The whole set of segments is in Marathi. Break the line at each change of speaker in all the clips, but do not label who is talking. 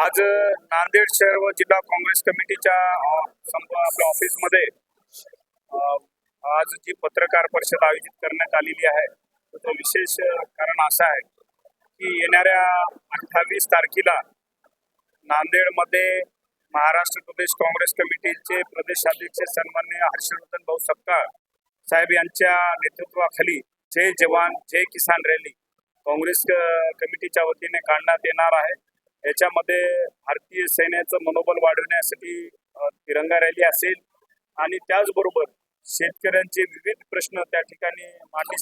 आज नांदेड शहर व जिल्हा काँग्रेस कमिटीच्या आपल्या ऑफिसमध्ये आज जी पत्रकार परिषद आयोजित करण्यात आलेली आहे त्याचं विशेष कारण असं आहे की येणाऱ्या 28 तारखेला नांदेडमध्ये महाराष्ट्र प्रदेश काँग्रेस कमिटीचे प्रदेशाध्यक्ष सन्माननीय हर्षवर्धन भाऊ सपकाळ साहेब यांच्या नेतृत्वाखाली जय जवान जय किसान रॅली काँग्रेस कमिटीच्या वतीने काढण्यात येणार आहे। याच्यामध्ये भारतीय सैन्याचं मनोबल वाढवण्यासाठी तिरंगा रॅली असेल आणि त्याचबरोबर शेतकऱ्यांचे विविध प्रश्न त्या ठिकाणी मांडणी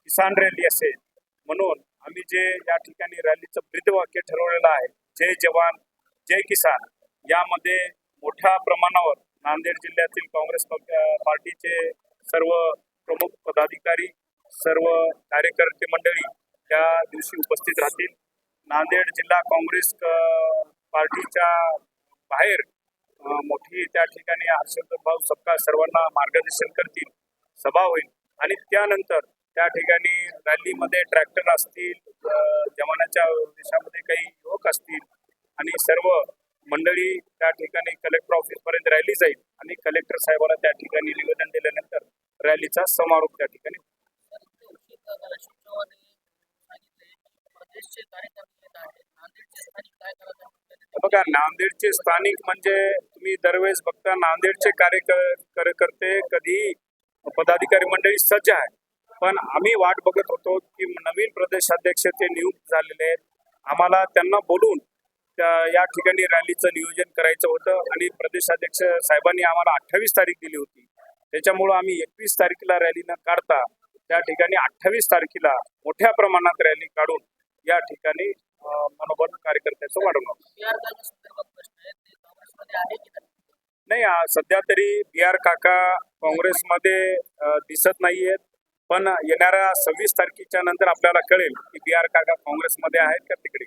किसान रॅली असेल। म्हणून आम्ही जे या ठिकाणी रॅलीचं ब्रीदवाक्य ठरवलेलं आहे जय जवान जय किसान, यामध्ये मोठ्या प्रमाणावर नांदेड जिल्ह्यातील काँग्रेस पार्टीचे सर्व प्रमुख पदाधिकारी सर्व कार्यकर्ते मंडळी त्या दिवशी उपस्थित राहतील। नांदेड जिल्हा काँग्रेस पार्टीच्या बाहेर मोठी त्या ठिकाणी हर्षवर्धन भाऊ सपकाळ सर्वांना मार्गदर्शन करतील, सभा होईल आणि त्यानंतर त्या ठिकाणी रॅलीमध्ये ट्रॅक्टर असतील, जवानाच्या देशामध्ये काही युवक असतील आणि सर्व मंडळी त्या ठिकाणी कलेक्टर ऑफिस पर्यंत रॅली जाईल आणि कलेक्टर साहेबांना त्या ठिकाणी निवेदन दिल्यानंतर रॅलीचा समारोप त्या ठिकाणी। बघा, नांदेडचे स्थानिक म्हणजे तुम्ही दरवेळेस बघता नांदेडचे कार्यकर्ते कधी पदाधिकारी मंडळी सज्ज आहे, पण आम्ही वाट बघत होतो की नवीन प्रदेशाध्यक्ष ते नियुक्त झालेले आहेत, आम्हाला त्यांना बोलून या ठिकाणी रॅलीचं नियोजन करायचं होतं आणि प्रदेशाध्यक्ष साहेबांनी आम्हाला 28 तारीख दिली होती। त्याच्यामुळे आम्ही 21 तारखेला रॅली न काढता त्या ठिकाणी 28 तारखेला मोठ्या प्रमाणात रॅली काढून या ठिकाणी मनोबल कार्यकर्त्याचं वाढवणार। नाही, सध्या तरी BR काका काँग्रेसमध्ये दिसत नाहीयेत, पण येणाऱ्या 26 तारखेच्या नंतर आपल्याला कळेल की BR काका काँग्रेसमध्ये आहेत का तिकडे।